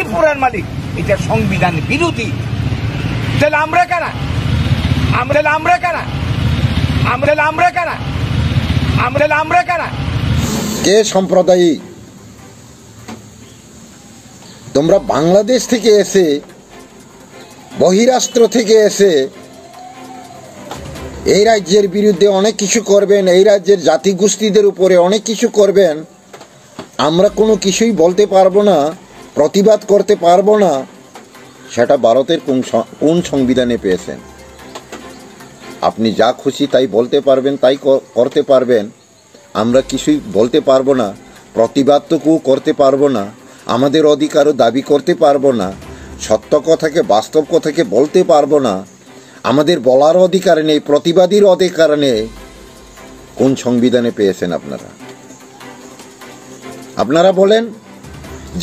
ত্রিপুরার মালিক, এটা সংবিধান বিরোধী। তাহলে আমরা কারা? কে সম্প্রদায়ী? তোমরা বাংলাদেশ থেকে এসে, বহিরাষ্ট্র থেকে এসে এই রাজ্যের বিরুদ্ধে অনেক কিছু করবেন, এই রাজ্যের জাতিগোষ্ঠীদের উপরে অনেক কিছু করবেন। আমরা কোনো কিছুই বলতে পারবো না, প্রতিবাদ করতে পারবো না। সেটা ভারতের কোন সংবিধানে পেয়েছেন? আপনি যা খুশি তাই বলতে পারবেন, তাই করতে পারবেন। আমরা কিছুই বলতে পারবো না, প্রতিবাদটুকুও করতে পারবো না, আমাদের অধিকারও দাবি করতে পারবো না, সত্য কথাকে বাস্তব কথাকে বলতে পারবো না। আমাদের বলার অধিকার নেই, প্রতিবাদীর অধিকার নেই। কোন সংবিধানে পেয়েছেন আপনারা? আপনারা বলেন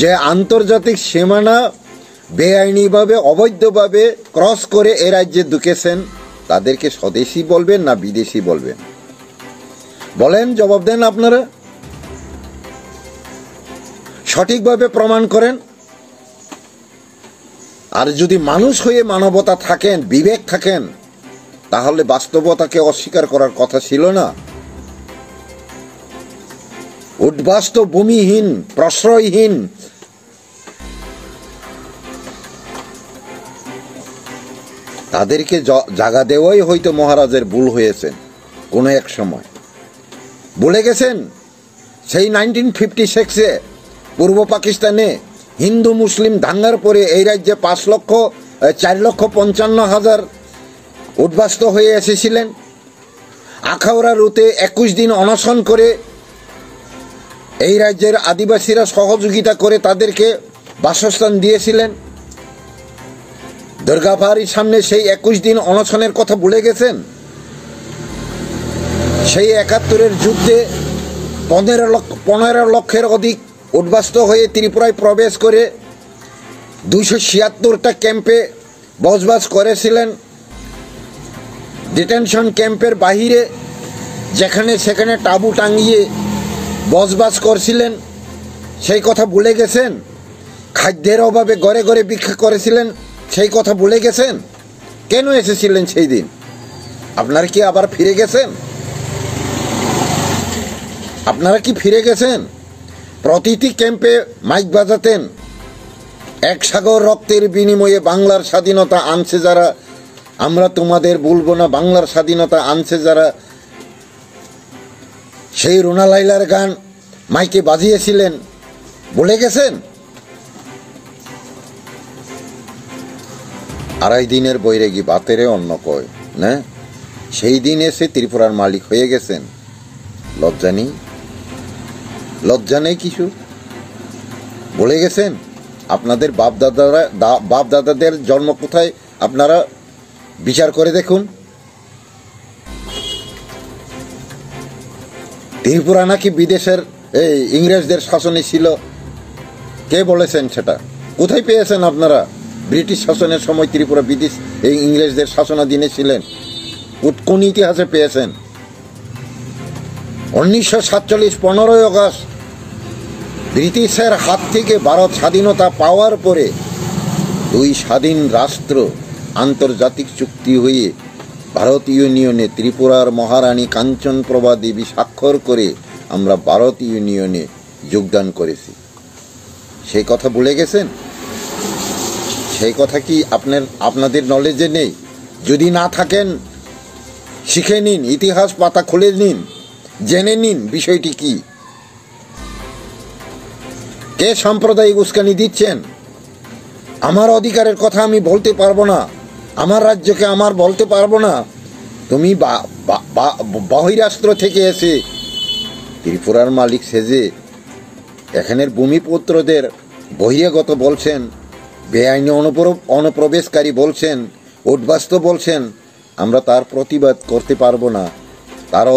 যে আন্তর্জাতিক সীমানা বেআইনিভাবে, অবৈধভাবে ক্রস করে এ রাজ্যে ঢুকেছেন, তাদেরকে স্বদেশী বলবেন না বিদেশি বলবেন? বলেন, জবাব দেন আপনারা, সঠিকভাবে প্রমাণ করেন। আর যদি মানুষ হয়ে মানবতা থাকেন, বিবেক থাকেন, তাহলে বাস্তবতাকে অস্বীকার করার কথা ছিল না। উদ্বাস্তু, ভূমিহীন, প্রশ্রয়হীন তাদেরকে জায়গা দেওয়াই হয়তো মহারাজের ভুল হয়েছেন কোনো এক সময়। ভুলে গেছেন সেই 1956-এ পূর্ব পাকিস্তানে হিন্দু মুসলিম দাঙ্গার পরে এই রাজ্যে 4,55,000 উদ্বাস্ত হয়ে এসেছিলেন। আখাউড়া রুটে 21 দিন অনশন করে এই রাজ্যের আদিবাসীরা সহযোগিতা করে তাদেরকে বাসস্থান দিয়েছিলেন। দুর্গাবাড়ির সামনে সেই 21 দিন অনশনের কথা ভুলে গেছেন? সেই 71-এর যুদ্ধে 15 লক্ষের অধিক উদ্বাস্ত হয়ে ত্রিপুরায় প্রবেশ করে 276টা ক্যাম্পে বসবাস করেছিলেন। ডিটেনশন ক্যাম্পের বাহিরে যেখানে সেখানে তাঁবু টাঙিয়ে বসবাস করছিলেন, সেই কথা ভুলে গেছেন? খাদ্যের অভাবে ঘরে ঘরে ভিক্ষা করেছিলেন, সেই কথা ভুলে গেছেন? কেন এসেছিলেন সেই দিন? আপনারা কি আবার ফিরে গেছেন? আপনারা কি ফিরে গেছেন? প্রতিটি ক্যাম্পে মাইক বাজাতেন, এক সাগর রক্তের বিনিময়ে বাংলার স্বাধীনতা আনছে যারা, আমরা তোমাদের বলবো না, বাংলার স্বাধীনতা আনছে যারা। সেই রুনা লাইলার গান মাইকে বাজিয়েছিলেন, ভুলে গেছেন? 2.5 দিনের বৈরাগী বাতেরে অন্ন কয় না, সেই দিন এসে ত্রিপুরার মালিক হয়ে গেছেন। লজ্জা নেই? লজ্জা নেই কিছু? বলে গেছেন আপনাদের বাপ দাদাদের জন্ম কোথায়, আপনারা বিচার করে দেখুন। ত্রিপুরা নাকি বিদেশের ইংরেজদের শাসনে ছিল, কে বলেছেন সেটা? কোথায় পেয়েছেন আপনারা? ব্রিটিশ শাসনের সময় ত্রিপুরা বিদেশ ইংরেজদের শাসনাধীনে ছিলেন, কোন ইতিহাসে পেয়েছেন? 1947 15ই আগস্ট ব্রিটিশের হাত থেকে ভারত স্বাধীনতা পাওয়ার পরে 2 স্বাধীন রাষ্ট্র আন্তর্জাতিক চুক্তি হয়ে ভারত ইউনিয়নে ত্রিপুরার মহারানী কাঞ্চনপ্রভা দেবী স্বাক্ষর করে আমরা ভারত ইউনিয়নে যোগদান করেছি। সেই কথা ভুলে গেছেন? সেই কথা কি আপনাদের নলেজে নেই? যদি না থাকেন শিখে নিন, ইতিহাস পাতা খুলে নিন, জেনে নিন বিষয়টি কি। কে সাম্প্রদায়িক উস্কানি দিচ্ছেন? আমার অধিকারের কথা আমি বলতে পারবো না, আমার রাজ্যকে আমার বলতে পারবো না। তুমি বহিরাষ্ট্র থেকে এসে ত্রিপুরার মালিক সেজে এখানের ভূমিপুত্রদের বহিরাগত বলছেন, বেআইনি অনুপ্রবেশকারী বলছেন, উদ্বাস্ত বলছেন। আমরা তার প্রতিবাদ করতে পারবো না, তার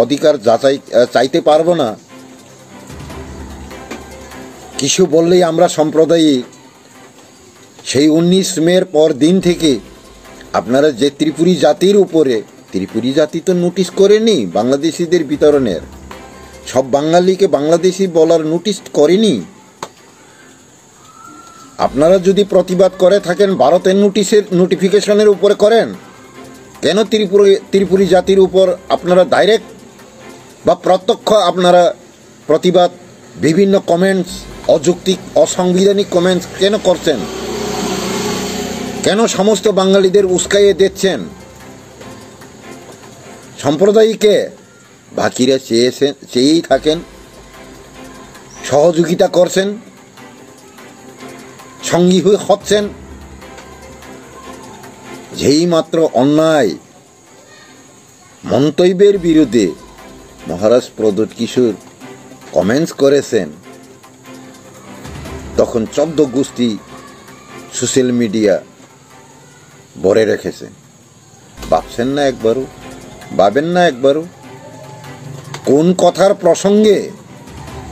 অধিকার যাচাই চাইতে পারবো না। কিছু বললেই আমরা সাম্প্রদায়িক। সেই 19 মের পর দিন থেকে আপনারা যে ত্রিপুরী জাতির উপরে, ত্রিপুরী জাতি তো নোটিশ করেনি বাংলাদেশিদের বিতরণের, সব বাঙালিকে বাংলাদেশি বলার নোটিশ করেনি। আপনারা যদি প্রতিবাদ করে থাকেন ভারতের নোটিফিকেশনের উপরে করেন, কেন ত্রিপুরী জাতির উপর আপনারা ডাইরেক্ট বা প্রত্যক্ষ আপনারা প্রতিবাদ, বিভিন্ন কমেন্টস, অযৌক্তিক অসাংবিধানিক কমেন্টস কেন করছেন? কেন সমস্ত বাঙালিদের উস্কাইয়ে দিচ্ছেন? সম্প্রদায়কে বাকিরা চেয়েই থাকেন, সহযোগিতা করছেন, সঙ্গী হয়ে হচ্ছেন। যেই মাত্র অন্যায় মন্তব্যের বিরুদ্ধে মহারাজ প্রদ্যোৎ কিশোর কমেন্টস করেছেন, তখন 14 গোষ্ঠী সোশ্যাল মিডিয়া ভরে রেখেছেন। ভাবছেন না একবারও? ভাবেন না একবারও? কোন কথার প্রসঙ্গে,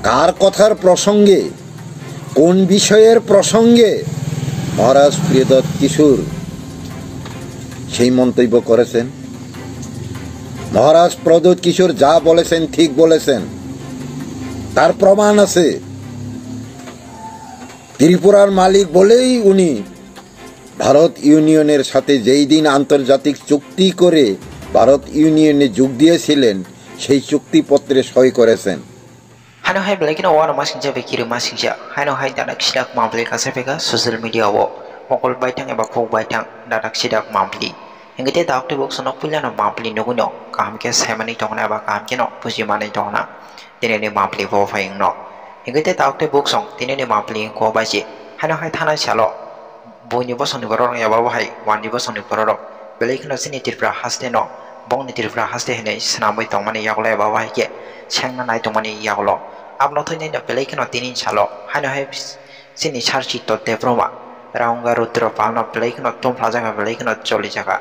কার কথার প্রসঙ্গে, কোন বিষয়ের প্রসঙ্গে মহারাজ প্রদ্যোৎ কিশোর সেই মন্তব্য করেছেন? মহারাজ প্রদ্যোৎ কিশোর যা বলেছেন ঠিক বলেছেন, তার প্রমাণ আছে। ত্রিপুরার মালিক বলেই উনি ভারত ইউনিয়নের সাথে যেই দিন আন্তর্জাতিক চুক্তি করে ভারত ইউনিয়নে যোগ দিয়েছিলেন, সেই চুক্তিপত্রে সই করেছেন। Hano hai belai kena wana masing jabe kiri masing ja. Hano hai dadak sidak mambli kasepeka social media wo. Mokol baitang eba fok baitang dadak sidak mambli. Engete dakte bok sonok pula na mambli nuguno. Kaham ke semani tongna eba kaham ke no puji mani tongna. Tine ni mambli wo faying no. Engete dakte bok song tine ni mambli ko baje. Hano hai thana chalo. Boni bosong ni borong eba wo hai wani bosong ni borong. Belai kena sini tirpra haste no. Bong ni tirpra haste hene senambai tongmani yaklo eba wo hai ke. Chengna nai tongmani yaklo. Abno to nai belai kena tinin chalo. Hano hai sini charchi to debroma. Raunga rudro palno belai kena tom plaza ka belai kena choli jaga.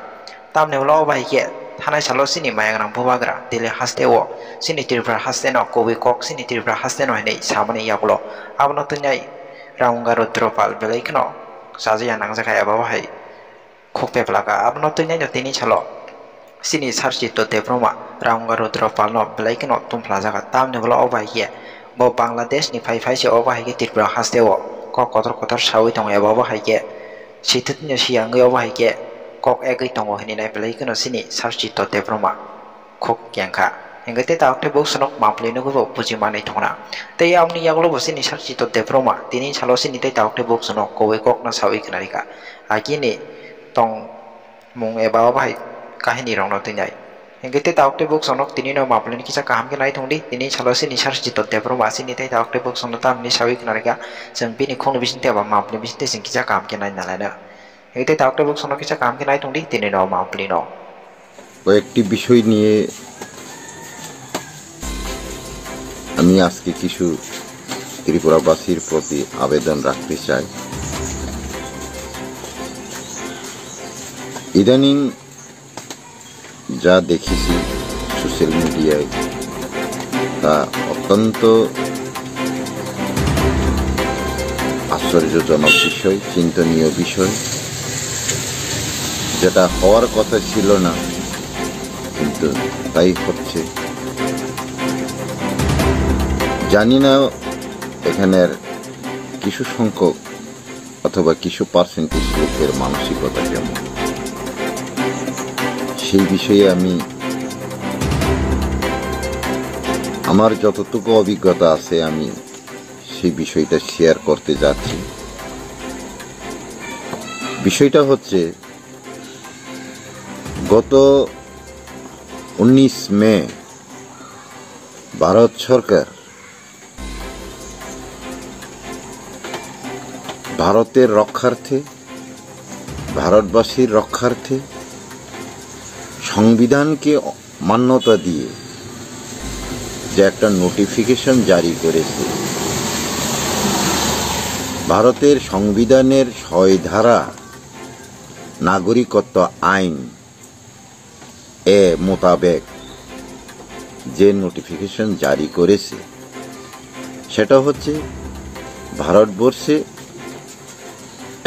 Tam ne lo bai ke thana chalo sini mayagrang bubagra dile haste wo. Sini tirpra haste no kobi kok sini tirpra haste no hene samani yaklo. Abno to nai raunga rudro pal belai kena sajiya nang jaga eba hai khokpe plaga. Abno to nai tinin chalo. Sini charchi to debroma raunga rudro palno belai kena tom plaza ka tam ne lo bai ke. Bo Bangladesh ni phai se oba hai ke tirpra haste wo kok kotor sawi tong eba bo hai ke sitit ni siang ge oba hai ke kok egai tong hini nai belai keno sini sarchi to debroma khok kyangkha engate takte bo sonok mapli no go puji mani thona te amni yaglo bo sini sarchi to debroma tini chalo sini te takte bo sonok kowe kok na sawi knarika agini tong mung eba oba hai kahini rong no tinai engete takte bok sonok tini no maplen kisa kaham ke nai thongdi tini chalo sini sarchi to debroma sini te takte bok sonok tam ni sawi knarika jeng bini khong bisin te ba maplen bisin te sing kisa kaham ke nai nalana engete takte bok sonok kisa kaham ke nai thongdi tini no mapli no কয়েকটি বিষয় নিয়ে আমি আজকে কিছু ত্রিপুরাবাসীর প্রতি আবেদন রাখতে চাই। ইদানিং যা দেখেছি সোশ্যাল মিডিয়ায় তা অত্যন্ত আশ্চর্যজনক বিষয়, চিন্তনীয় বিষয়, যেটা হওয়ার কথা ছিল না কিন্তু তাই হচ্ছে। জানি না এখানের কিছু সংখ্যক অথবা কিছু পার্সেন্টেজ লোকের মানসিকতা কেমন, সেই বিষয়ে আমি আমার যতটুকু অভিজ্ঞতা আছে আমি সেই বিষয়টা শেয়ার করতে যাচ্ছি। বিষয়টা হচ্ছে গত 19 মে ভারত সরকার ভারতের রক্ষার্থে, ভারতবাসীর রক্ষার্থে সংবিধানকে মান্যতা দিয়ে যে একটা নোটিফিকেশন জারি করেছে, ভারতের সংবিধানের 6 ধারা নাগরিকত্ব আইন এ মোতাবেক যে নোটিফিকেশন জারি করেছে, সেটা হচ্ছে ভারতবর্ষে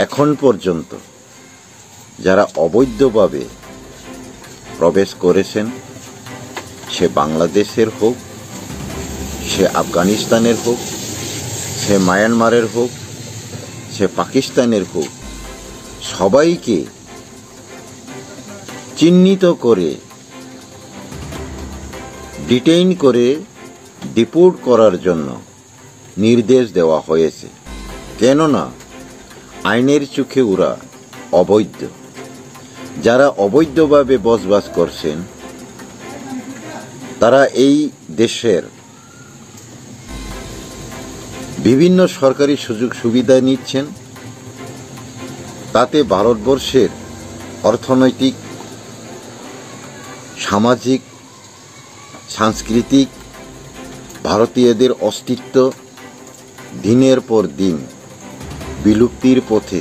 এখন পর্যন্ত যারা অবৈধভাবে প্রবেশ করেছেন, সে বাংলাদেশের হোক, সে আফগানিস্তানের হোক, সে মায়ানমারের হোক, সে পাকিস্তানের হোক, সবাইকে চিহ্নিত করে ডিটেইন করে ডিপোর্ট করার জন্য নির্দেশ দেওয়া হয়েছে। কেননা আইনের চোখে ওরা অবৈধ। যারা অবৈধভাবে বসবাস করছেন তারা এই দেশের বিভিন্ন সরকারি সুযোগ সুবিধা নিচ্ছেন। তাতে ভারতবর্ষের অর্থনৈতিক, সামাজিক, সাংস্কৃতিক, ভারতীয়দের অস্তিত্ব দিনের পর দিন বিলুপ্তির পথে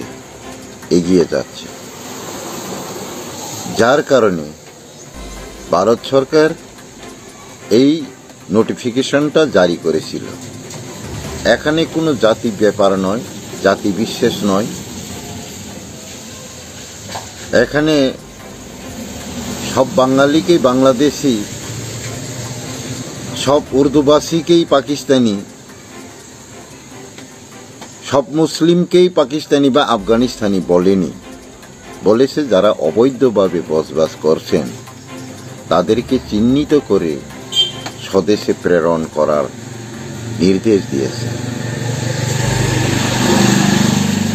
এগিয়ে যাচ্ছে। যার কারণে ভারত সরকার এই নোটিফিকেশনটা জারি করেছিল। এখানে কোনো জাতি ব্যাপার নয়, জাতি বিশেষ নয়। এখানে সব বাঙালিকেই বাংলাদেশি, সব উর্দুভাষীকেই পাকিস্তানি, সব মুসলিমকেই পাকিস্তানি বা আফগানিস্তানি বলেনি। বলেছে যারা অবৈধভাবে বসবাস করছেন তাদেরকে চিহ্নিত করে স্বদেশে প্রেরণ করার নির্দেশ দিয়েছে।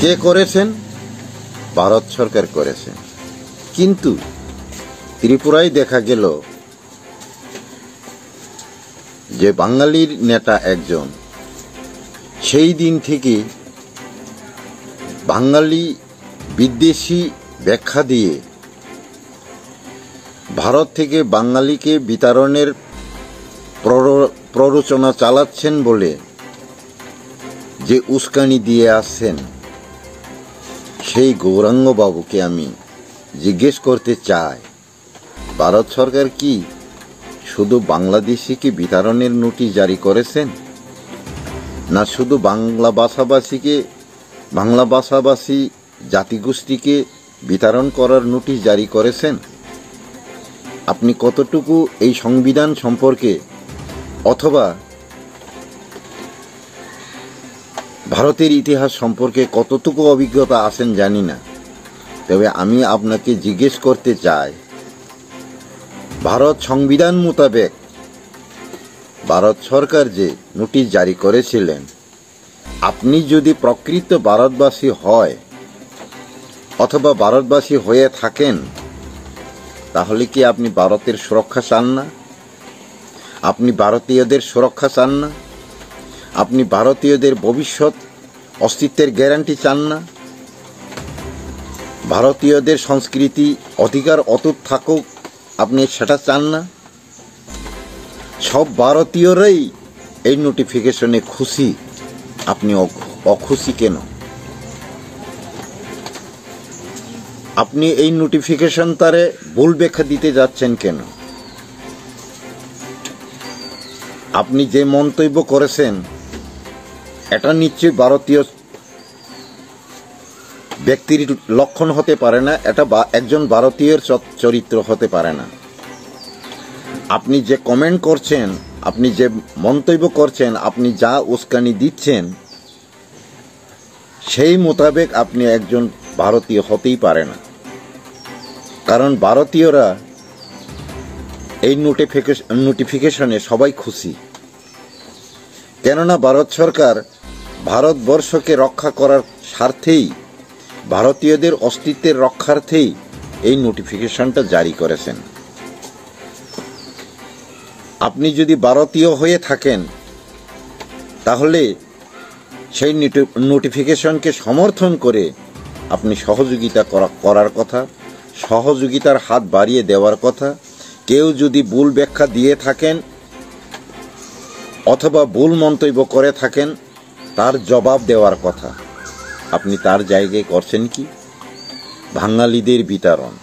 কে করেছেন? ভারত সরকার করেছেন। কিন্তু ত্রিপুরায় দেখা গেল যে বাঙালির নেতা একজন সেই দিন থেকে বাঙালি বিদ্বেষী ব্যাখ্যা দিয়ে ভারত থেকে বাঙালিকে বিতাড়নের প্ররোচনা চালাচ্ছেন বলে যে উস্কানি দিয়ে আসছেন, সেই গৌরাঙ্গ বাবুকে আমি জিজ্ঞেস করতে চাই, ভারত সরকার কি শুধু বাংলাদেশিকে বিতাড়নের নোটিশ জারি করেছেন, না শুধু বাংলা ভাষাভাষী জাতিগোষ্ঠীকে বিতরণ করার নোটিশ জারি করেছেন? আপনি কতটুকু এই সংবিধান সম্পর্কে অথবা ভারতের ইতিহাস সম্পর্কে কতটুকু অভিজ্ঞতা আছেন জানি না। তবে আমি আপনাকে জিজ্ঞেস করতে চাই, ভারত সংবিধান মোতাবেক ভারত সরকার যে নোটিশ জারি করেছিলেন, আপনি যদি প্রকৃত ভারতবাসী হয় অথবা ভারতবাসী হয়ে থাকেন, তাহলে কি আপনি ভারতের সুরক্ষা চান না? আপনি ভারতীয়দের সুরক্ষা চান না? আপনি ভারতীয়দের ভবিষ্যৎ অস্তিত্বের গ্যারান্টি চান না? ভারতীয়দের সংস্কৃতি অধিকার অটুট থাকুক, আপনি সেটা চান না? সব ভারতীয়রাই এই নোটিফিকেশনে খুশি, আপনি অখুশি কেন? আপনি এই নোটিফিকেশন তারে ভুল ব্যাখ্যা দিতে যাচ্ছেন কেন? আপনি যে মন্তব্য করেছেন এটা নিশ্চয়ই ভারতীয় ব্যক্তির লক্ষণ হতে পারে না, এটা একজন ভারতীয়ের চরিত্র হতে পারে না। আপনি যে কমেন্ট করছেন, আপনি যে মন্তব্য করছেন, আপনি যা উস্কানি দিচ্ছেন, সেই মোতাবেক আপনি একজন ভারতীয় হতেই পারে না। কারণ ভারতীয়রা এই নোটিফিকেশনে সবাই খুশি। কেননা ভারত সরকার ভারতবর্ষকে রক্ষা করার স্বার্থেই, ভারতীয়দের অস্তিত্বের রক্ষার্থেই এই নোটিফিকেশনটা জারি করেছেন। আপনি যদি ভারতীয় হয়ে থাকেন তাহলে সেই নোটিফিকেশনকে সমর্থন করে আপনি সহযোগিতা করার কথা, সহযোগিতার হাত বাড়িয়ে দেওয়ার কথা। কেউ যদি ভুল ব্যাখ্যা দিয়ে থাকেন অথবা ভুল মন্তব্য করে থাকেন, তার জবাব দেওয়ার কথা। আপনি তার জায়গায় করছেন কি? বাঙালিদের বিতরণ।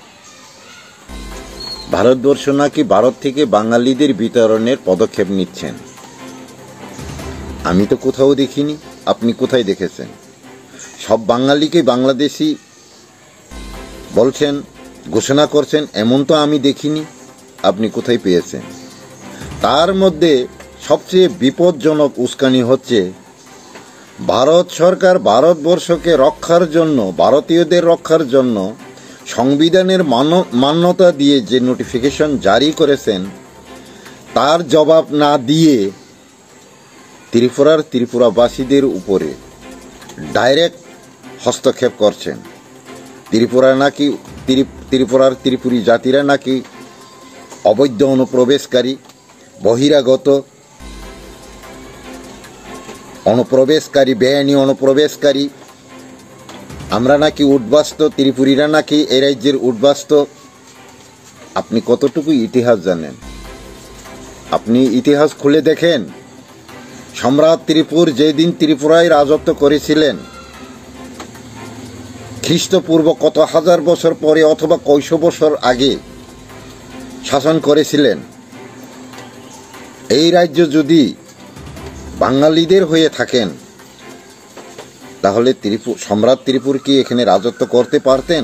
ভারতবর্ষ নাকি ভারত থেকে বাঙালিদের বিতরণের পদক্ষেপ নিচ্ছেন। আমি তো কোথাও দেখিনি। আপনি কোথায় দেখেছেন? সব বাঙালিকে বাংলাদেশি বলছেন, ঘোষণা করছেন, এমন তো আমি দেখিনি। আপনি কোথায় পেয়েছেন? তার মধ্যে সবচেয়ে বিপজ্জনক উস্কানি হচ্ছে ভারত সরকার ভারতবর্ষকে রক্ষার জন্য, ভারতীয়দের রক্ষার জন্য সংবিধানের মান্যতা দিয়ে যে নোটিফিকেশন জারি করেছেন, তার জবাব না দিয়ে ত্রিপুরাবাসীদের উপরে ডাইরেক্ট হস্তক্ষেপ করছেন। ত্রিপুরি জাতিরা নাকি অবৈধ অনুপ্রবেশকারী, বহিরাগত অনুপ্রবেশকারী, বেআইনি অনুপ্রবেশকারী। আমরা নাকি উদ্বাস্ত, ত্রিপুরীরা নাকি এই রাজ্যের উদ্বাস্ত। আপনি কতটুকু ইতিহাস জানেন? আপনি ইতিহাস খুলে দেখেন। সম্রাট ত্রিপুর যেদিন ত্রিপুরায় রাজত্ব করেছিলেন, খ্রিস্টপূর্ব কত হাজার বছর পরে অথবা কয়শো বছর আগে শাসন করেছিলেন। এই রাজ্য যদি বাঙালিদের হয়ে থাকেন, তাহলে সম্রাট ত্রিপুর কি এখানে রাজত্ব করতে পারতেন?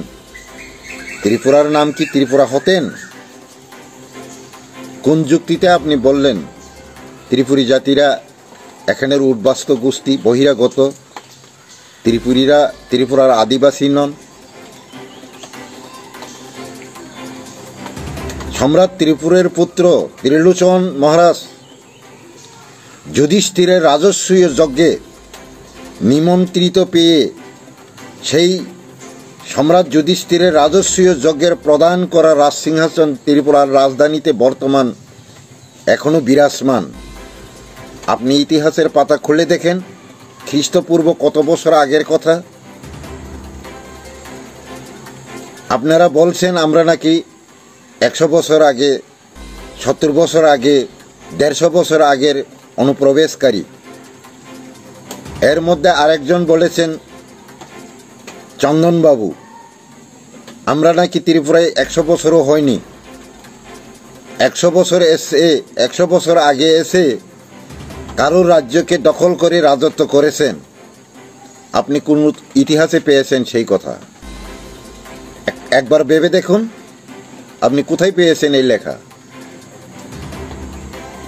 ত্রিপুরার নাম কি ত্রিপুরা হতেন? কোন যুক্তিতে আপনি বললেন ত্রিপুরী জাতিরা এখানের উদ্বাস্ত গোষ্ঠী, বহিরাগত? ত্রিপুরীরা ত্রিপুরার আদিবাসী নন? সম্রাট ত্রিপুরের পুত্র ত্রিলোচন মহারাজ যুধিষ্ঠিরের রাজস্বীয় যজ্ঞে নিমন্ত্রিত পেয়ে সেই সম্রাট যুধিষ্ঠিরের রাজস্বীয় যজ্ঞের প্রদান করা রাজসিংহাসন ত্রিপুরার রাজধানীতে বর্তমান এখনো বিরাজমান। আপনি ইতিহাসের পাতা খুলে দেখেন, খ্রিস্টপূর্ব কত বছর আগের কথা। আপনারা বলছেন আমরা নাকি 100 বছর আগে, 70 বছর আগে, 150 বছর আগের অনুপ্রবেশকারী। এর মধ্যে আরেকজন বলেছেন চন্দনবাবু, আমরা নাকি ত্রিপুরায় 100 বছরও হয়নি, 100 বছর আগে এসে কারোর রাজ্যকে দখল করে রাজত্ব করেছেন। আপনি কোন ইতিহাসে পেয়েছেন সেই কথা? একবার ভেবে দেখুন, আপনি কোথায় পেয়েছেন এই লেখা?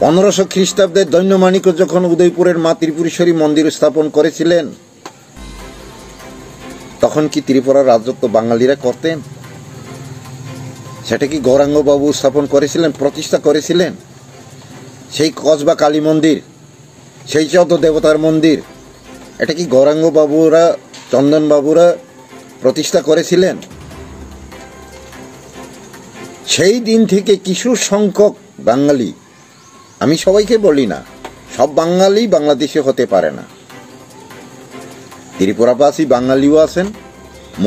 1500 খ্রিস্টাব্দে দৈন্যমাণিক্য যখন উদয়পুরের মা ত্রিপুরেশ্বরী মন্দির স্থাপন করেছিলেন, তখন কি ত্রিপুরার রাজত্ব বাঙালিরা করতেন? সেটা কি গৌরাঙ্গবাবু স্থাপন করেছিলেন, প্রতিষ্ঠা করেছিলেন? সেই কসবা কালী মন্দির, সেই 14 দেবতার মন্দির, এটা কি গৌরাঙ্গবাবুরা, চন্দনবাবুরা প্রতিষ্ঠা করেছিলেন? সেই দিন থেকে কিছু সংখ্যক বাঙালি, আমি সবাইকে বলি না, সব বাঙালি বাংলাদেশে হতে পারে না। ত্রিপুরাবাসী বাঙালিও আছেন,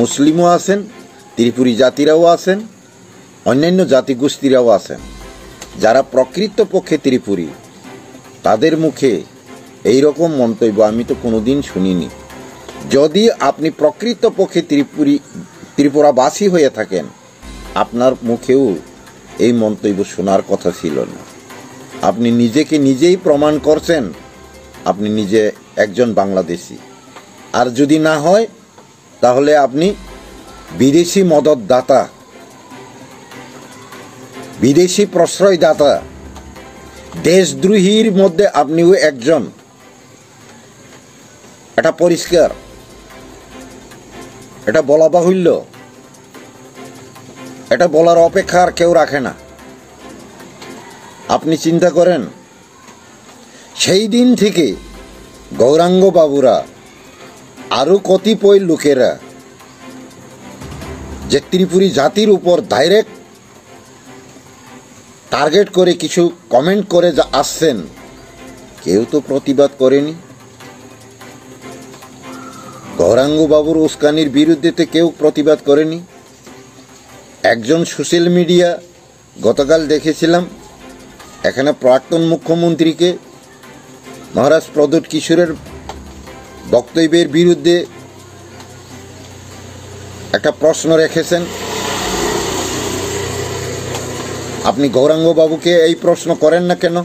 মুসলিমও আছেন, ত্রিপুরী জাতিরাও আছেন, অন্যান্য জাতিগোষ্ঠীরাও আছেন। যারা প্রকৃতপক্ষে ত্রিপুরী, তাদের মুখে এই রকম মন্তব্য আমি তো কোনোদিন শুনিনি। যদি আপনি প্রকৃতপক্ষে ত্রিপুরাবাসী হয়ে থাকেন, আপনার মুখেও এই মন্তব্য শোনার কথা ছিল না। আপনি নিজেকে নিজেই প্রমাণ করছেন আপনি নিজে একজন বাংলাদেশী। আর যদি না হয়, তাহলে আপনি বিদেশি মদতদাতা, বিদেশি প্রশ্রয়দাতা, দেশদ্রোহীর মধ্যে আপনিও একজন। এটা পরিষ্কার, এটা বলা বাহুল্য, এটা বলার অপেক্ষা আর কেউ রাখে না। আপনি চিন্তা করেন, সেই দিন থেকে গৌরাঙ্গ বাবুরা আরো কতিপয় লোকেরা যে ত্রিপুরী জাতির উপর ডাইরেক্ট টার্গেট করে কিছু কমেন্ট করে যা আসছেন, কেউ তো প্রতিবাদ করেনি। গৌরাঙ্গ বাবুর উস্কানির বিরুদ্ধে তো কেউ প্রতিবাদ করেনি। একজন সোশ্যাল মিডিয়া, গতকাল দেখেছিলাম, এখানে প্রাক্তন মুখ্যমন্ত্রীকে মহারাজ প্রদ্যোৎ কিশোরের বক্তব্যের বিরুদ্ধে একটা প্রশ্ন রেখেছেন। আপনি গৌরাঙ্গ বাবুকে এই প্রশ্ন করেন না কেন?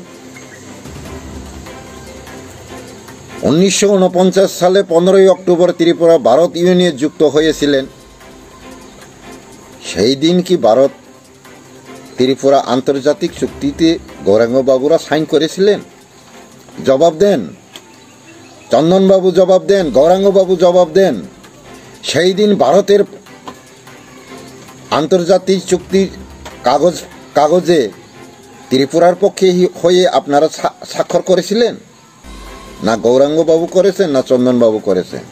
1949 সালে 15ই অক্টোবর ত্রিপুরা ভারত ইউনিয়নে যুক্ত হয়েছিলেন। সেই দিন কি ভারত ত্রিপুরা আন্তর্জাতিক চুক্তিতে গৌরাঙ্গ বাবুরা সাইন করেছিলেন? জবাব দেন। চন্দনবাবু জবাব দেন, গৌরাঙ্গবাবু জবাব দেন। সেই দিন ভারতের আন্তর্জাতিক চুক্তির কাগজে ত্রিপুরার পক্ষে হয়ে আপনারা স্বাক্ষর করেছিলেন? না গৌরাঙ্গবাবু করেছেন, না চন্দনবাবু করেছেন,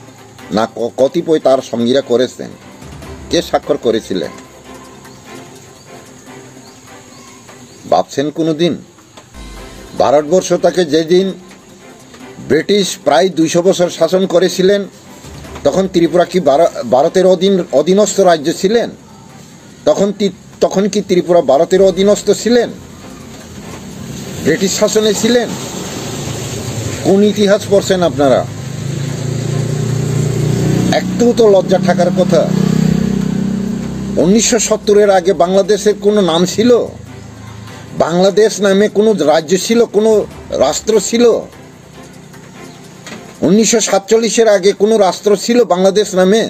না কতিপয় তার সঙ্গীরা করেছেন? কে স্বাক্ষর করেছিলেন ভাবছেন কোনোদিন? ভারতবর্ষটাকে যেদিন ব্রিটিশ প্রায় 200 বছর শাসন করেছিলেন, তখন ত্রিপুরা কি ভারতের অধীনস্থ রাজ্য ছিলেন? তখন কি ত্রিপুরা ভারতের অধীনস্থ ছিলেন? ব্রিটিশ শাসনে ছিলেন? কোন ইতিহাস পড়ছেন আপনারা? একটু তো লজ্জা থাকার কথা। 1970-এর আগে বাংলাদেশের কোনো নাম ছিল? বাংলাদেশ নামে কোনো রাজ্য ছিল, কোনো রাষ্ট্র ছিল? 1947-এর আগে কোনো রাষ্ট্র ছিল বাংলাদেশ নামে?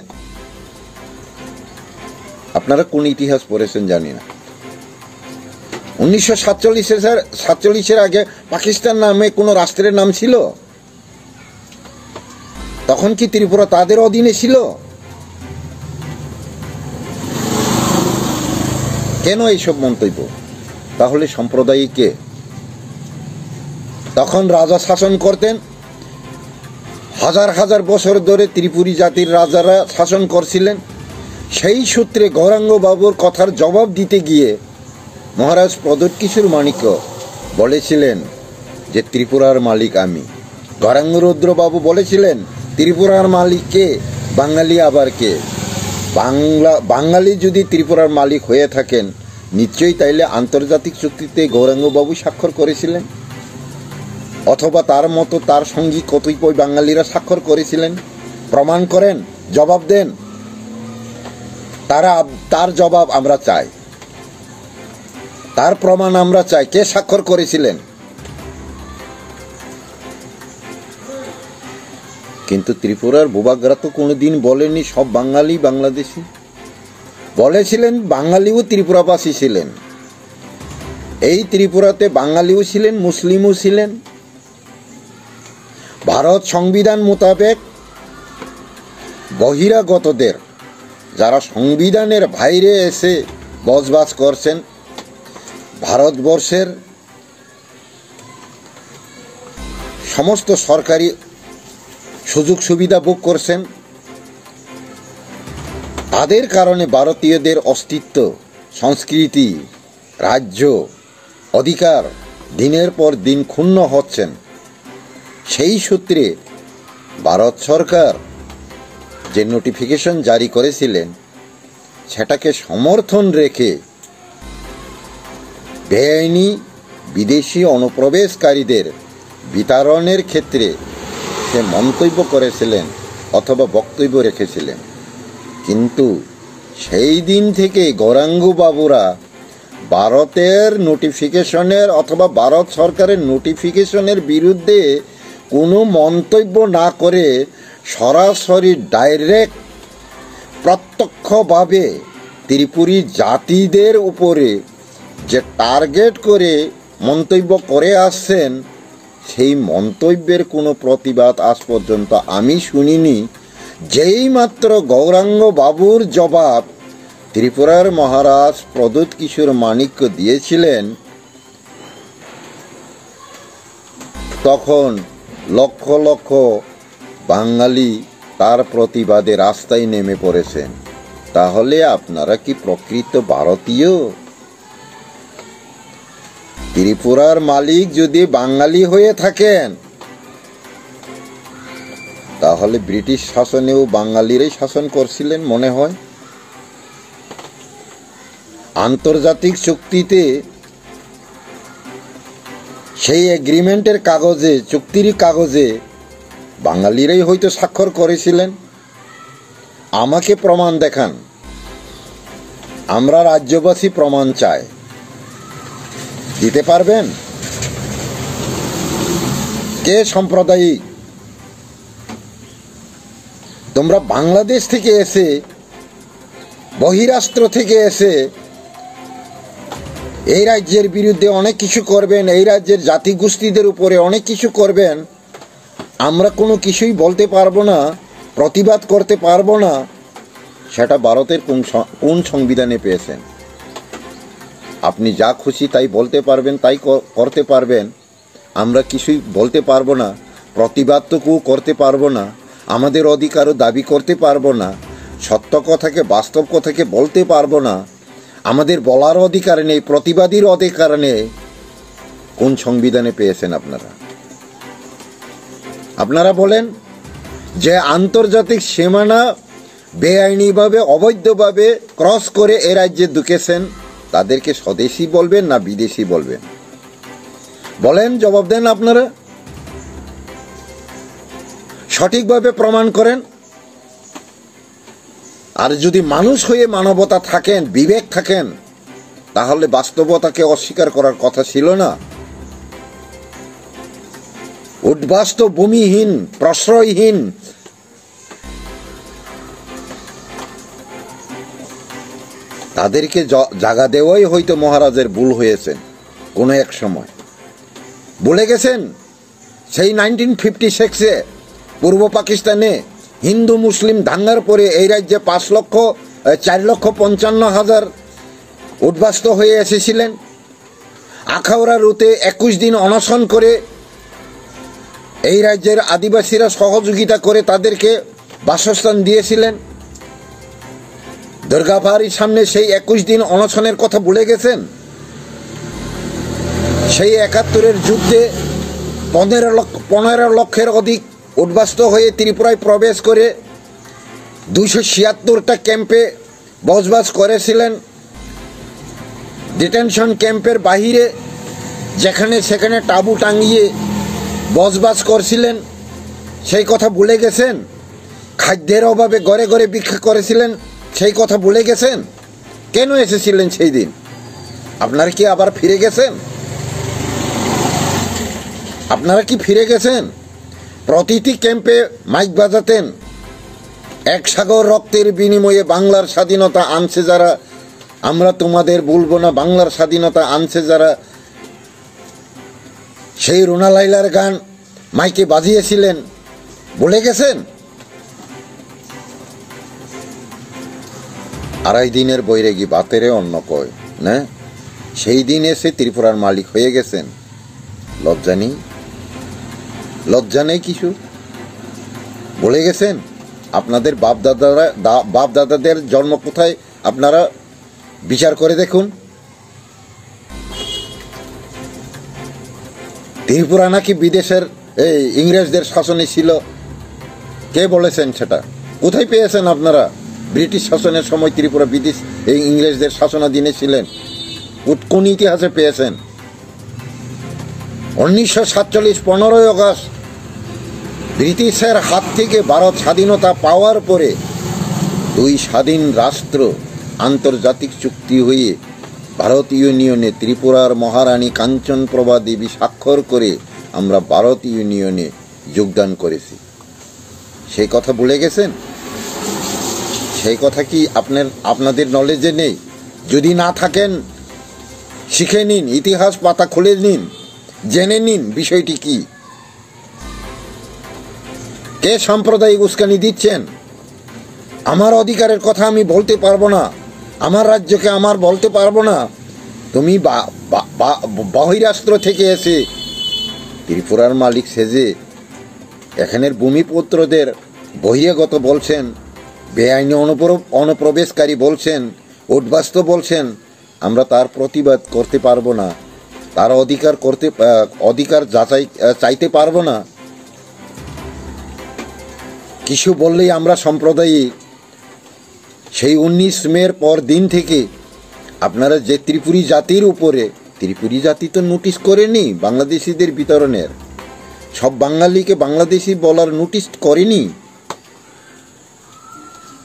আপনারা কোন ইতিহাস পড়েছেন জানি না। 1947-এর আগে পাকিস্তান নামে কোনো রাষ্ট্রের নাম ছিল? তখন কি ত্রিপুরা তাদের অধীনে ছিল? কেন এইসব মন্তব্য? তাহলে সম্প্রদায়িক কে? তখন রাজা শাসন করতেন, হাজার হাজার বছর ধরে ত্রিপুরী জাতির রাজারা শাসন করছিলেন। সেই সূত্রে গৌরাঙ্গবাবুর কথার জবাব দিতে গিয়ে মহারাজ প্রদ্যোৎ কিশোর মাণিক্য বলেছিলেন যে ত্রিপুরার মালিক আমি। গৌরাঙ্গরুদ্রবাবু বলেছিলেন ত্রিপুরার মালিক কে? বাঙালি আবার কে? বাঙালি যদি ত্রিপুরার মালিক হয়ে থাকেন, নিশ্চয়ই তাইলে আন্তর্জাতিক চুক্তিতে গৌরাঙ্গবাবু স্বাক্ষর করেছিলেন, অথবা তার মতো তার সঙ্গী কতিপয় বাঙালিরা স্বাক্ষর করেছিলেন। প্রমাণ করেন, জবাব দেন। তার জবাব আমরা চাই, তার প্রমাণ আমরা চাই। কে স্বাক্ষর করেছিলেন? কিন্তু ত্রিপুরার বোবাগরা তো কোনোদিন বলেনি সব বাঙালি বাংলাদেশি। বলেছিলেন বাঙালিও ত্রিপুরাবাসী ছিলেন। এই ত্রিপুরাতে বাঙালিও ছিলেন, মুসলিমও ছিলেন। ভারত সংবিধান মোতাবেক বহিরাগতদের, যারা সংবিধানের বাইরে এসে বসবাস করছেন, ভারতবর্ষের সমস্ত সরকারি সুযোগ সুবিধা ভোগ করছেন, তাদের কারণে ভারতীয়দের অস্তিত্ব, সংস্কৃতি, রাজ্য, অধিকার দিনের পর দিন ক্ষুণ্ণ হচ্ছেন। সেই সূত্রে ভারত সরকার যে নোটিফিকেশন জারি করেছিলেন, সেটাকে সমর্থন রেখে বেআইনি বিদেশি অনুপ্রবেশকারীদের বিতরণের ক্ষেত্রে সে মন্তব্য করেছিলেন অথবা বক্তব্য রেখেছিলেন। কিন্তু সেই দিন থেকে গৌরাঙ্গবাবুরা ভারতের নোটিফিকেশনের অথবা ভারত সরকারের নোটিফিকেশনের বিরুদ্ধে কোনো মন্তব্য না করে সরাসরি ডাইরেক্ট প্রত্যক্ষভাবে ত্রিপুরী জাতিদের উপরে যে টার্গেট করে মন্তব্য করে আসছেন, সেই মন্তব্যের কোনো প্রতিবাদ আজ পর্যন্ত আমি শুনিনি। যেই মাত্র গৌরাঙ্গবাবুর জবাব ত্রিপুরার মহারাজ প্রদ্যোৎ কিশোর মাণিক্য দিয়েছিলেন, তখন লক্ষ লক্ষ বাঙালি তার প্রতিবাদে রাস্তায় নেমে পড়েছেন। তাহলে আপনারা কি প্রকৃত ভারতীয়? ত্রিপুরার মালিক যদি বাঙালি হয়ে থাকেন, তাহলে ব্রিটিশ শাসনেও বাঙালিরাই শাসন করছিলেন মনে হয়। আন্তর্জাতিক চুক্তিতে সেই এগ্রিমেন্টের কাগজে, চুক্তির কাগজে বাঙালিরাই হয়তো স্বাক্ষর করেছিলেন। আমাকে প্রমাণ দেখান, আমরা রাজ্যবাসী প্রমাণ চাই। দিতে পারবেন? কে সাম্প্রদায়িক? তোমরা বাংলাদেশ থেকে এসে, বহিরাষ্ট্র থেকে এসে এই রাজ্যের বিরুদ্ধে অনেক কিছু করবেন, এই রাজ্যের জাতিগোষ্ঠীদের উপরে অনেক কিছু করবেন, আমরা কোনো কিছুই বলতে পারবো না, প্রতিবাদ করতে পারবো না, সেটা ভারতের কোন সংবিধানে পেয়েছেন? আপনি যা খুশি তাই বলতে পারবেন, তাই করতে পারবেন, আমরা কিছুই বলতে পারবো না, প্রতিবাদটুকুও করতে পারবো না, আমাদের অধিকারও দাবি করতে পারবো না, সত্য কথাকে বাস্তব কথাকে বলতে পারবো না, আমাদের বলার অধিকার নেই, প্রতিবাদীর অধিকার নেই। কোন সংবিধানে পেয়েছেন আপনারা? আপনারা বলেন যে আন্তর্জাতিক সীমানা বেআইনিভাবে অবৈধভাবে ক্রস করে এ রাজ্যে ঢুকেছেন, তাদেরকে স্বদেশী বলবেন না বিদেশি বলবেন? বলেন, জবাব দেন আপনারা, সঠিকভাবে প্রমাণ করেন। আর যদি মানুষ হয়ে মানবতা থাকেন, বিবেক থাকেন, তাহলে বাস্তবতাকে অস্বীকার করার কথা ছিল না। উদ্বাস্তু, ভূমিহীন, প্রশ্রয়হীন তাদেরকে জায়গা দেওয়াই হয়তো মহারাজের ভুল হয়েছেন কোনো এক সময়। ভুলে গেছেন সেই 1956-এ পূর্ব পাকিস্তানে হিন্দু মুসলিম দাঙ্গার পরে এই রাজ্যে 4,55,000 উদ্বাস্তু হয়ে এসেছিলেন। আখাউড়া রুটে 21 দিন অনশন করে এই রাজ্যের আদিবাসীরা সহযোগিতা করে তাদেরকে বাসস্থান দিয়েছিলেন। দুর্গাবাড়ির সামনে সেই 21 দিন অনশনের কথা ভুলে গেছেন? সেই 71-এর যুদ্ধে 15 লক্ষের অধিক উদ্বাস্তু হয়ে ত্রিপুরায় প্রবেশ করে 276টা ক্যাম্পে বসবাস করেছিলেন। ডিটেনশন ক্যাম্পের বাহিরে যেখানে সেখানে তাঁবু টাঙিয়ে বসবাস করছিলেন, সেই কথা ভুলে গেছেন? খাদ্যের অভাবে ঘরে ঘরে ভিক্ষা করেছিলেন, সেই কথা ভুলে গেছেন? কেন এসেছিলেন সেই দিন? আপনারা কি আবার ফিরে গেছেন? আপনারা কি ফিরে গেছেন? প্রতিটি ক্যাম্পে মাইক বাজাতেন, এক সাগর রক্তের বিনিময়ে বাংলার স্বাধীনতা আনছে যারা, আমরা তোমাদের বলবো না, বাংলার স্বাধীনতা আনছে যারা। সেই রুনা লাইলার গান মাইকে বাজিয়েছিলেন, ভুলে গেছেন? 2.5 দিনের বৈরাগী বাতেরে অন্ন কয় না, সেই দিন এসে ত্রিপুরার মালিক হয়ে গেছেন। লজ্জা নেই? লজ্জা নেই কিছু? ভুলে গেছেন আপনাদের বাপ দাদাদের জন্ম কোথায়? আপনারা বিচার করে দেখুন। ত্রিপুরা নাকি বিদেশের ইংরেজদের শাসনে ছিল, কে বলেছেন সেটা? কোথায় পেয়েছেন আপনারা? ব্রিটিশ শাসনের সময় ত্রিপুরা বিদেশ ইংরেজদের শাসনাধীনে ছিলেন, কোন ইতিহাসে পেয়েছেন? 1947 15ই আগস্ট ব্রিটিশের হাত থেকে ভারত স্বাধীনতা পাওয়ার পরে 2 স্বাধীন রাষ্ট্র আন্তর্জাতিক চুক্তি হয়ে ভারত ইউনিয়নে ত্রিপুরার মহারানী কাঞ্চনপ্রভা দেবী স্বাক্ষর করে আমরা ভারত ইউনিয়নে যোগদান করেছি। সেই কথা ভুলে গেছেন? সেই কথা কি আপনাদের নলেজে নেই? যদি না থাকেন শিখে নিন, ইতিহাস পাতা খুলে নিন, জেনে নিন বিষয়টি কি। কে সাম্প্রদায়িক উস্কানি দিচ্ছেন? আমার অধিকারের কথা আমি বলতে পারবো না, আমার রাজ্যকে আমার বলতে পারবো না, তুমি বহিরাষ্ট্র থেকে এসে ত্রিপুরার মালিক সেজে এখানের ভূমিপুত্রদের বহিরাগত বলছেন, বেআইনি অনুপ্রবেশকারী বলছেন, উদ্বাস্তু বলছেন। আমরা তার প্রতিবাদ করতে পারবো না, তার অধিকার চাইতে পারবো না। কিছু বললেই আমরা সাম্প্রদায়িক। সেই 19 মের পর দিন থেকে আপনারা যে ত্রিপুরী জাতির উপরে, ত্রিপুরী জাতি তো নোটিশ করেনি বাংলাদেশিদের বিতরণের, সব বাঙালিকে বাংলাদেশি বলার নোটিশ করেনি।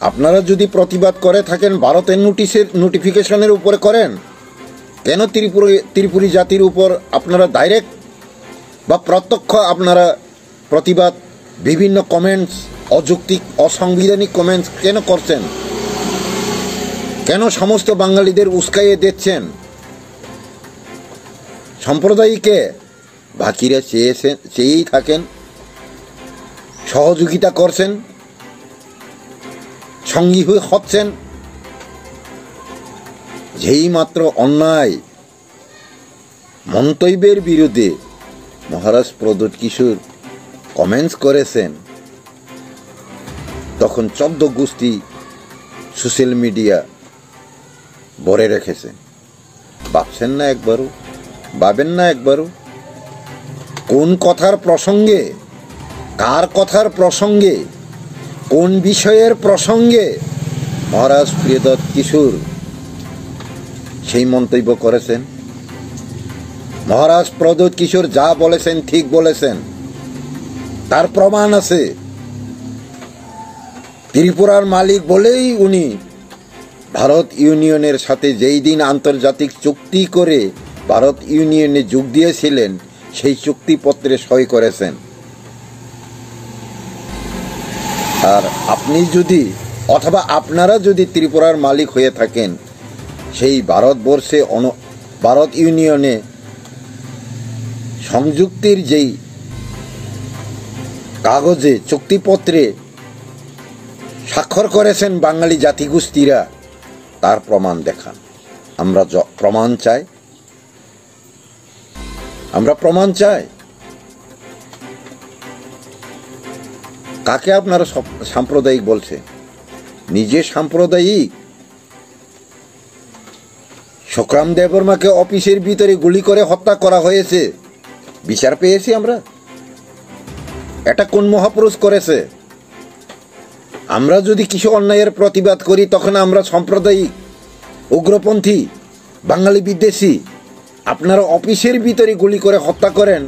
আপনারা যদি প্রতিবাদ করে থাকেন ভারতের নোটিফিকেশনের উপরে করেন, কেন ত্রিপুরী জাতির উপর আপনারা ডাইরেক্ট বা প্রত্যক্ষ আপনারা প্রতিবাদ, বিভিন্ন কমেন্টস, অযৌক্তিক অসাংবিধানিক কমেন্টস কেন করছেন? কেন সমস্ত বাঙালিদের উস্কাইয়ে দিচ্ছেন? সম্প্রদায়কে বাকিরা চেয়েই থাকেন, সহযোগিতা করছেন, সঙ্গী হয়ে হচ্ছেন। যেই মাত্র অন্যায় মন্তব্যের বিরুদ্ধে মহারাজ প্রদ্যোৎ কিশোর কমেন্টস করেছেন, তখন 14 গোষ্ঠী সোশ্যাল মিডিয়া ভরে রেখেছে। ভাবছেন না একবারও? ভাবেন না একবারও? কোন কথার প্রসঙ্গে, কার কথার প্রসঙ্গে, কোন বিষয়ের প্রসঙ্গে মহারাজ প্রিয়দত্ত কিশোর সেই মন্তব্য করেছেন? মহারাজ প্রদ্যোৎ কিশোর যা বলেছেন ঠিক বলেছেন, তার প্রমাণ আছে। ত্রিপুরার মালিক বলেই উনি ভারত ইউনিয়নের সাথে যেই দিন আন্তর্জাতিক চুক্তি করে ভারত ইউনিয়নে যোগ দিয়েছিলেন, সেই চুক্তিপত্রে সই করেছেন। আর আপনি যদি, অথবা আপনারা যদি ত্রিপুরার মালিক হয়ে থাকেন, সেই ভারতবর্ষে ভারত ইউনিয়নে সংযুক্তির যেই কাগজে চুক্তিপত্রে স্বাক্ষর করেছেন বাঙালি জাতিগোষ্ঠীরা, তার প্রমাণ দেখান। আমরা প্রমাণ চাই, আমরা প্রমাণ চাই। কাকে আপনারা সাম্প্রদায়িক বলছে? নিজে সাম্প্রদায়িক। সংগ্রাম দেববর্মাকে অফিসের ভিতরে গুলি করে হত্যা করা হয়েছে, বিচার পেয়েছি আমরা। এটা কোন মহাপুরুষ করেছে? আমরা যদি কিছু অন্যায়ের প্রতিবাদ করি, তখন আমরা সাম্প্রদায়িক, উগ্রপন্থী, বাঙালি বিদ্বেষী। আপনারা অফিসের ভিতরে গুলি করে হত্যা করেন,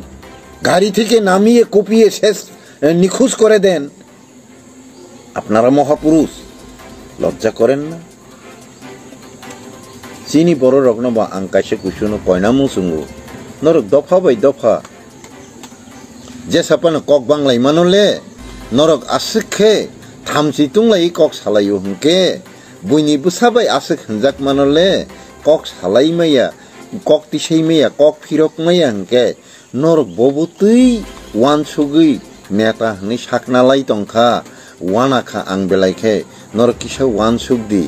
গাড়ি থেকে নামিয়ে কুপিয়ে শেষ নিখোঁজ করে দেন, আপনারা মহাপুরুষ। লজ্জা করেন না? চিনি বড় রগ্ন বা আংকাইসে কুসুনো কয়না মুসুঙ্গু নরক দফা বাই দফা যে সাপানো কক বাংলাই মানলে নরক আসিখে থামসি তুংলাই কক সালাইও হুঁকে বইনি বুসাবাই আসিক হনজাক মানলে কক সালাই মাইয়া কক তিসাই মাইয়া কক ফিরক মাইয়া হুঁকে নরক ববুতুই ওয়ান সুগৈ নেতা হনি সাকনালাই তংখা ওয়ানাখা আং বেলাইखे নরক কিসা ওয়ান সুগদি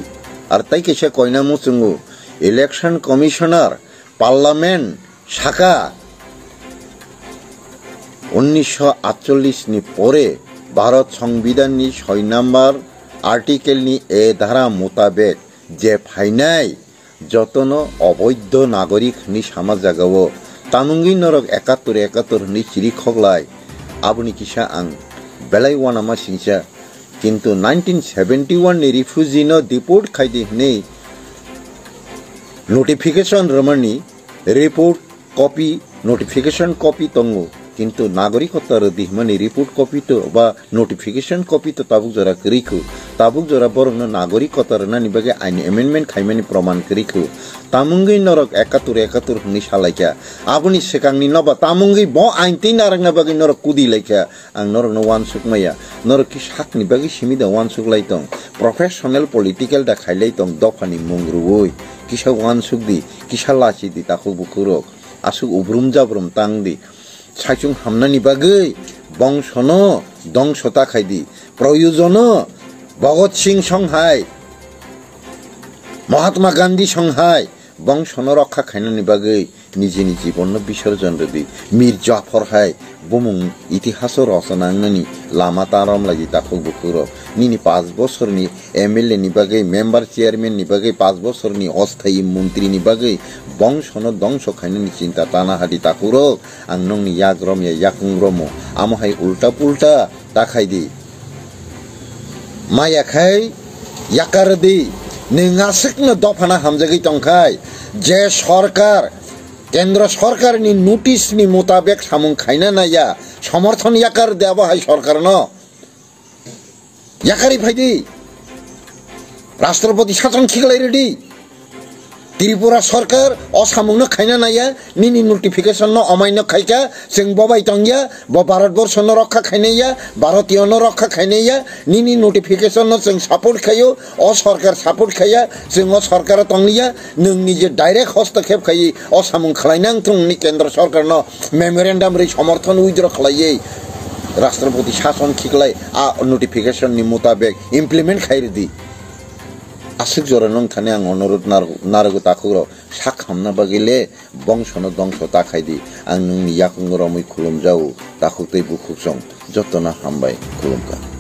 আর তাই কিসা কয়না মুসুঙ্গু ইলেকশন কমিশনার পার্লামেন্ট শাখা 1948 ની পরে ভারত সংবিধানની 6 নম্বর আর্টিকেলની એ ধারা মোতাবেক যে ফাইনাই যতন অবৈধ নাগরিকনি সামা জাগাও তামুঙ্গি নরক 71 নি চিরি খগলাই আবনি কিসা আং বেলাই ওয়ানামা সিংসা কিন্তু 1971 নি রিফিউজিনো ডিপোর্ট খাইদি হনি নোটিফিকেশন রমণী রিপোর্ট কপি নোটিফিকেশন কপি তঙ্গু কিন্তু নাগরিকতার দিহমানি রিপোর্ট কপি তো বা নোটিফিকেশন কপি তো তাবুক জরা করিখু তাবুক জরা বরং নাগরিকতার নানি বাগে আইন এমেন্ডমেন্ট খাইমানি প্রমাণ করিখু তামুঙ্গি নরক 71 হনি সালাইকা আবনি সেকাংনি নবা তামুঙ্গি ব আইন তিন নারংনা বাগে নরক কুদি লাইকা আং নরক ন ওয়ান সুকমাইয়া নরক কি সাকনি বাগে সিমিদা ওয়ান সুকলাইতং প্রফেশনাল পলিটিক্যাল দা খাইলাইতং দফানি মুংরুই কিসা ওয়ান সুকদি কিসা লাচি দি তাকু বুকুরক আসুক উব্রুম জাব্রুম তাংদি সাইচুং হামনানি বাগৈ বংশন দংশতা খাইদি প্রয়োজন ভগৎ সিং সংহাই মহাত্মা গান্ধী সংহাই বংশন রক্ষা খাইনানি বাগৈ নিজেনি জীবন বিসর্জন রবি মীর জাফর হাই বুমুং ইতিহাস রচনাংনানি লামা তারম লাগি তাকু বুকুর নিনি 5 বছরনি এমএলএ নি বাগৈ মেম্বার চেয়ারম্যান নি বাগৈ 5 বছরনি অস্থায়ী মন্ত্রী নি বাগৈ বংশন দংশ খাইনানি চিন্তা তানাহাদি তাকুর আং নংনি ইয়াগ্রম ইয়াকুংগ্রম আমহাই উল্টা পুল্টা তাখাইদি মায়াখাই ইয়াকারদি নিঙাসিকনো দফানা হামজাগৈ তংখাই যে সরকার কেন্দ্র সরকার নি নোটিশ নি মোতাবেক সামুং খাইনা নাইয়া সমর্থন ইয়াকার দেওয়া হয় সরকার ন ইয়াকারি ফাইদি রাষ্ট্রপতি শাসন খিগলাই রেডি ত্রিপুরা সরকার অসামুং খাইনা নাইয়া নিনি নোটিফিকেশন ন অমান্য খাইকা जों ববাই তংয়া ব ভারতবর্ষ ন রক্ষা খাইনাইয়া ভারতীয় ন রক্ষা খাইনাইয়া নিনি নোটিফিকেশন ন जों সাপোর্ট খাইও অ সরকার সাপোর্ট খাইয়া जों অ সরকার তংলিয়া নों নিজে ডাইরেক্ট হস্তক্ষেপ খাই অসামুং খাইনাং থংনি কেন্দ্র সরকার ন মেমোরেন্ডাম রে সমর্থন উইথড্র খাইयै राष्ट्रपति शासन खिखलाय आ नोटिफिकेशन नि मुताबिक इमप्लीमेंट खाइर दी आसुक जरा नों थाने आं अनुरोध नारगो ताखुरो सा खामना बागिले बंशनो दंश ताखाय दी आं नोंनि याकुंगरमै खुलुमजाऊ ताखुतै बुखुसं जतना हामबाय खुलुमका।